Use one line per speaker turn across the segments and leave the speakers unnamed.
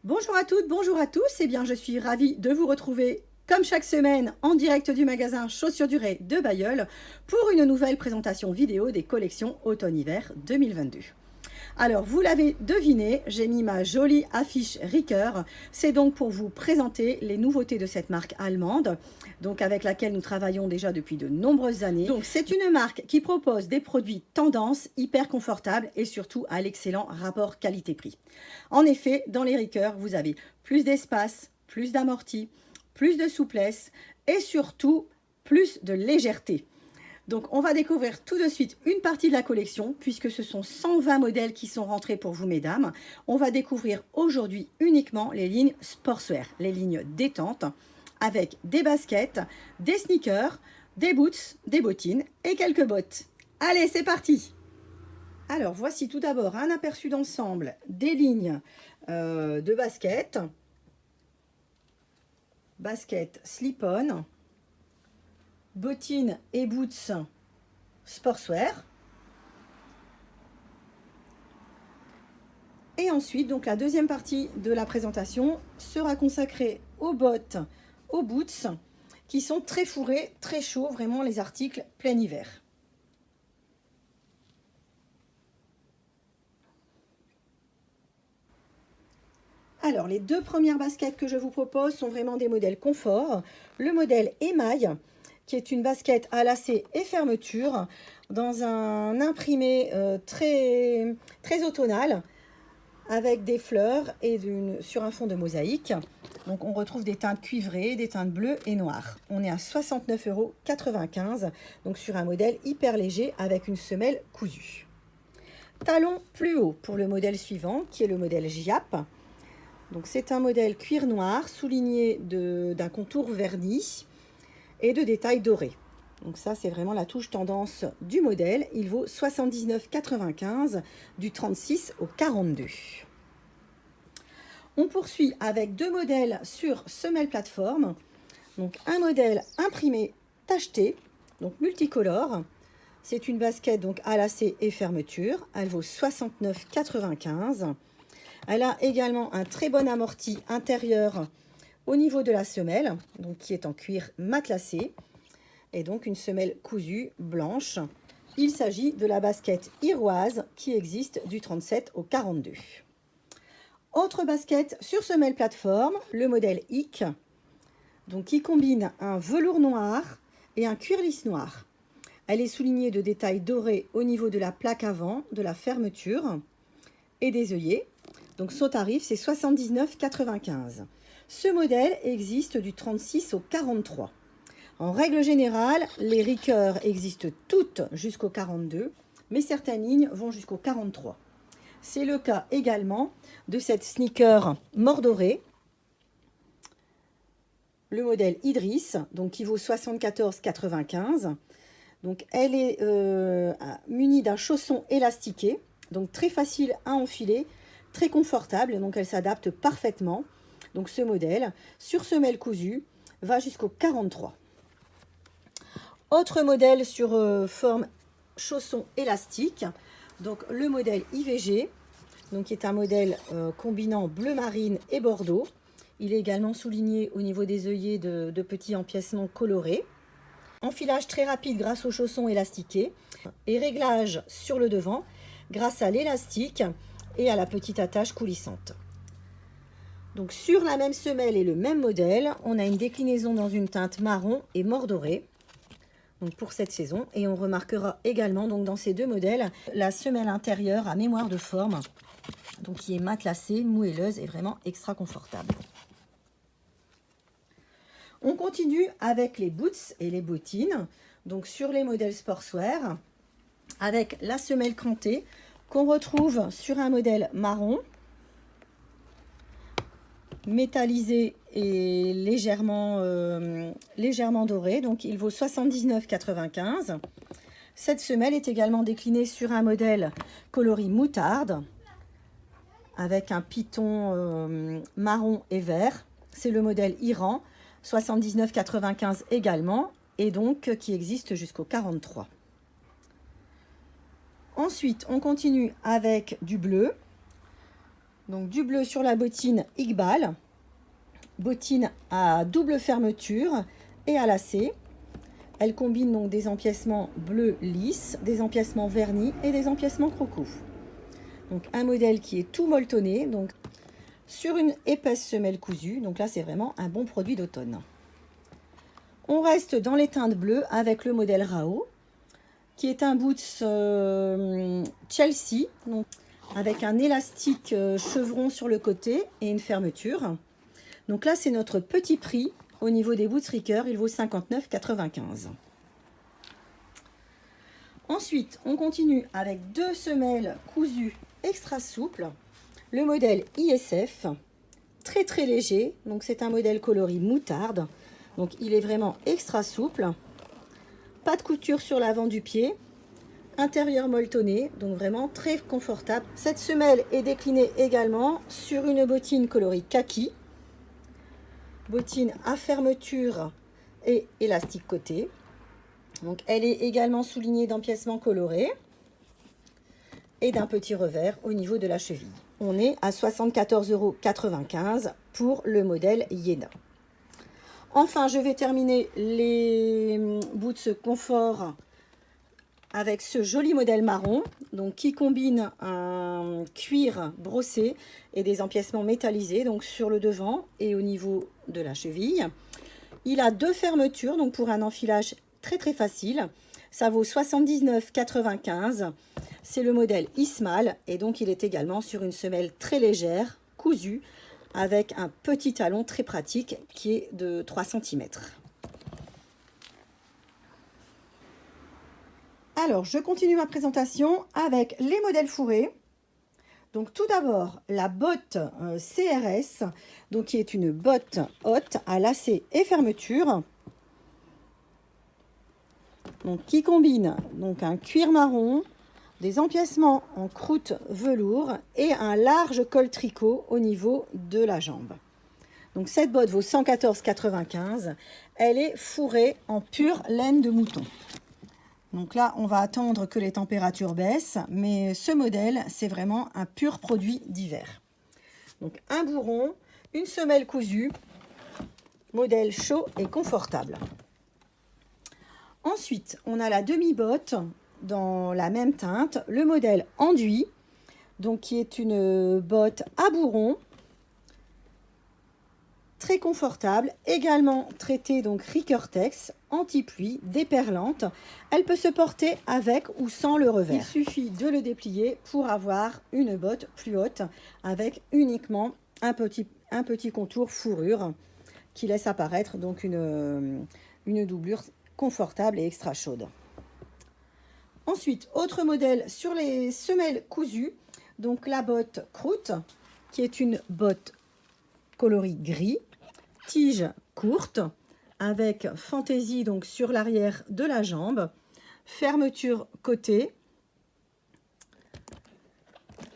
Bonjour à toutes, bonjour à tous. Eh bien, je suis ravie de vous retrouver comme chaque semaine en direct du magasin Chaussures Durée de Bailleul pour une nouvelle présentation vidéo des collections automne-hiver 2022. Alors, vous l'avez deviné, j'ai mis ma jolie affiche Ricoeur. C'est donc pour vous présenter les nouveautés de cette marque allemande, donc avec laquelle nous travaillons déjà depuis de nombreuses années. Donc, c'est une marque qui propose des produits tendance, hyper confortables et surtout à l'excellent rapport qualité-prix. En effet, dans les Ricoeur, vous avez plus d'espace, plus d'amorti, plus de souplesse et surtout plus de légèreté. Donc, on va découvrir tout de suite une partie de la collection, puisque ce sont 120 modèles qui sont rentrés pour vous, mesdames. On va découvrir aujourd'hui uniquement les lignes sportswear, les lignes détente, avec des baskets, des sneakers, des boots, des bottines et quelques bottes. Allez, c'est parti! Alors, voici tout d'abord un aperçu d'ensemble des lignes de baskets. Basket slip-on, bottines et boots sportswear. Et ensuite, donc la deuxième partie de la présentation sera consacrée aux bottes, aux boots, qui sont très fourrés, très chauds, vraiment les articles plein hiver. Alors, les deux premières baskets que je vous propose sont vraiment des modèles confort. Le modèle émail, qui est une basket à lacets et fermeture, dans un imprimé très automnal, avec des fleurs et sur un fond de mosaïque. Donc on retrouve des teintes cuivrées, des teintes bleues et noires. On est à 69,95 €, donc sur un modèle hyper léger avec une semelle cousue. Talon plus haut pour le modèle suivant, qui est le modèle Giap. Donc c'est un modèle cuir noir souligné d'un contour verni et de détails dorés. Donc ça, c'est vraiment la touche tendance du modèle. Il vaut 79,95 € du 36 au 42. On poursuit avec deux modèles sur semelle plateforme. Donc un modèle imprimé tacheté, donc multicolore. C'est une basket donc à lacets et fermeture. Elle vaut 69,95 €. Elle a également un très bon amorti intérieur au niveau de la semelle, donc qui est en cuir matelassé, et donc une semelle cousue blanche. Il s'agit de la basket iroise qui existe du 37 au 42. Autre basket sur semelle plateforme, le modèle Hic, donc qui combine un velours noir et un cuir lisse noir. Elle est soulignée de détails dorés au niveau de la plaque avant, de la fermeture et des œillets. Donc son tarif, c'est 79,95 €. Ce modèle existe du 36 au 43. En règle générale, les Ricoeur existent toutes jusqu'au 42, mais certaines lignes vont jusqu'au 43. C'est le cas également de cette sneaker mordorée, le modèle Idriss, donc qui vaut 74,95 €. Donc elle est munie d'un chausson élastiqué, donc très facile à enfiler, très confortable, donc elle s'adapte parfaitement. Donc ce modèle, sur semelle cousue, va jusqu'au 43. Autre modèle sur forme chausson élastique, donc le modèle IVG, donc qui est un modèle combinant bleu marine et bordeaux. Il est également souligné au niveau des œillets de petits empiècements colorés. Enfilage très rapide grâce au chausson élastiqué et réglage sur le devant grâce à l'élastique et à la petite attache coulissante. Donc sur la même semelle et le même modèle, on a une déclinaison dans une teinte marron et mordorée, donc pour cette saison. Et on remarquera également donc dans ces deux modèles la semelle intérieure à mémoire de forme, donc qui est matelassée, moelleuse et vraiment extra confortable. On continue avec les boots et les bottines, donc sur les modèles sportswear, avec la semelle crantée qu'on retrouve sur un modèle marron, métallisé et légèrement doré, donc il vaut 79,95 €. Cette semelle est également déclinée sur un modèle coloris moutarde avec un piton marron et vert. C'est le modèle Iran, 79,95 € également, et donc qui existe jusqu'au 43. Ensuite, on continue avec du bleu. Donc du bleu sur la bottine Iqbal, bottine à double fermeture et à lacet. Elle combine donc des empiècements bleus lisses, des empiècements vernis et des empiècements croco. Donc un modèle qui est tout molletonné, donc sur une épaisse semelle cousue. Donc là, c'est vraiment un bon produit d'automne. On reste dans les teintes bleues avec le modèle Rao, qui est un boots Chelsea, donc avec un élastique chevron sur le côté et une fermeture. Donc là, c'est notre petit prix. Au niveau des boots Ricoeur, il vaut 59,95 €. Ensuite, on continue avec deux semelles cousues extra souples. Le modèle ISF, très très léger. Donc c'est un modèle coloris moutarde. Donc il est vraiment extra souple. Pas de couture sur l'avant du pied. Intérieur molletonné, donc vraiment très confortable. Cette semelle est déclinée également sur une bottine coloris kaki. Bottine à fermeture et élastique côté. Donc elle est également soulignée d'empiècements colorés et d'un petit revers au niveau de la cheville. On est à 74,95 € pour le modèle Yéna. Enfin, je vais terminer les boots confort avec ce joli modèle marron, donc qui combine un cuir brossé et des empiècements métallisés, donc sur le devant et au niveau de la cheville. Il a deux fermetures, donc pour un enfilage très très facile. Ça vaut 79,95 €. C'est le modèle Ismal et donc il est également sur une semelle très légère, cousue, avec un petit talon très pratique qui est de 3 cm. Alors, je continue ma présentation avec les modèles fourrés. Donc, tout d'abord, la botte CRS, donc, qui est une botte haute à lacet et fermeture. Donc, qui combine donc, un cuir marron, des empiècements en croûte velours et un large col tricot au niveau de la jambe. Donc, cette botte vaut 114,95 €. Elle est fourrée en pure laine de mouton. Donc là, on va attendre que les températures baissent, mais ce modèle, c'est vraiment un pur produit d'hiver. Donc un bourron, une semelle cousue, modèle chaud et confortable. Ensuite, on a la demi-botte dans la même teinte, le modèle enduit, donc qui est une botte à bourron, très confortable, également traitée donc Ricoeur-Tex, anti-pluie, déperlante. Elle peut se porter avec ou sans le revers. Il suffit de le déplier pour avoir une botte plus haute avec uniquement un petit contour fourrure qui laisse apparaître donc une doublure confortable et extra chaude. Ensuite, autre modèle sur les semelles cousues, donc la botte croûte qui est une botte coloris gris, tige courte avec fantaisie donc sur l'arrière de la jambe, fermeture côté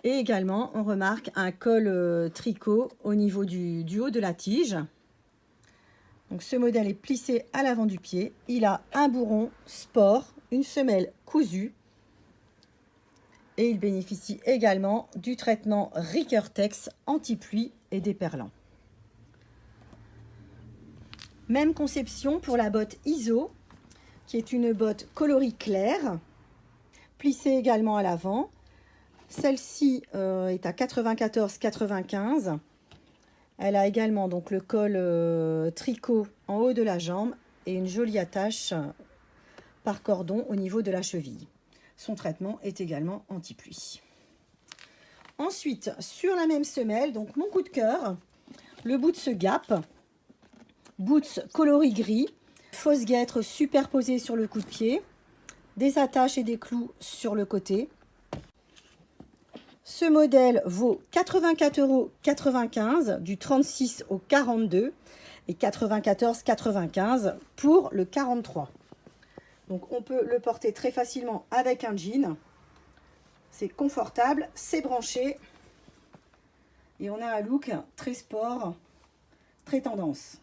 et également on remarque un col tricot au niveau du haut de la tige. Donc ce modèle est plissé à l'avant du pied, il a un bourron sport, une semelle cousue et il bénéficie également du traitement Ricoeur-Tex anti-pluie et déperlant. Même conception pour la botte ISO, qui est une botte coloris clair, plissée également à l'avant. Celle-ci est à 94,95 €. Elle a également donc le col tricot en haut de la jambe et une jolie attache par cordon au niveau de la cheville. Son traitement est également anti-pluie. Ensuite, sur la même semelle, donc mon coup de cœur, le Boots Gap. Boots coloris gris, fausse guêtre superposée sur le coup de pied, des attaches et des clous sur le côté. Ce modèle vaut 84,95 € du 36 au 42 et 94,95 € pour le 43. Donc on peut le porter très facilement avec un jean. C'est confortable, c'est branché et on a un look très sport, très tendance.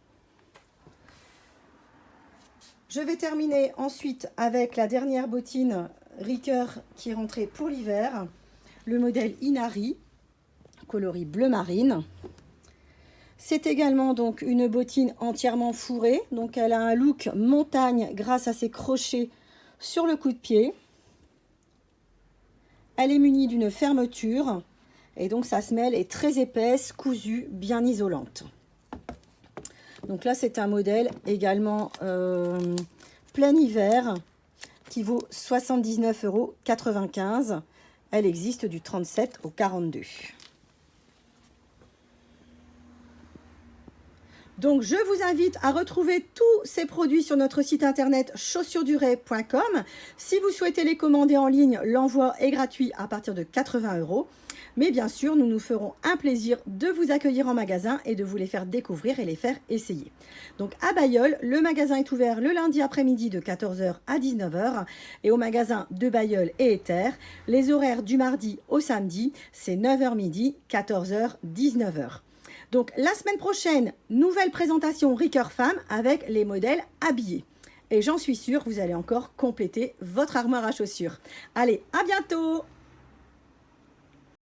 Je vais terminer ensuite avec la dernière bottine Ricoeur qui est rentrée pour l'hiver, le modèle Inari, coloris bleu marine. C'est également donc une bottine entièrement fourrée. Donc elle a un look montagne grâce à ses crochets sur le coup de pied. Elle est munie d'une fermeture et donc sa semelle est très épaisse, cousue, bien isolante. Donc là c'est un modèle également plein hiver qui vaut 79,95 €. Elle existe du 37 au 42. Donc, je vous invite à retrouver tous ces produits sur notre site internet chaussuresduret.com. Si vous souhaitez les commander en ligne, l'envoi est gratuit à partir de 80 €. Mais bien sûr, nous nous ferons un plaisir de vous accueillir en magasin et de vous les faire découvrir et les faire essayer. Donc, à Bailleul, le magasin est ouvert le lundi après-midi de 14 h à 19 h. Et au magasin de Bailleul et Éther, les horaires du mardi au samedi, c'est 9 h midi, 14 h, 19 h. Donc, la semaine prochaine, nouvelle présentation Ricoeur Femme avec les modèles habillés. Et j'en suis sûre, vous allez encore compléter votre armoire à chaussures. Allez, à bientôt!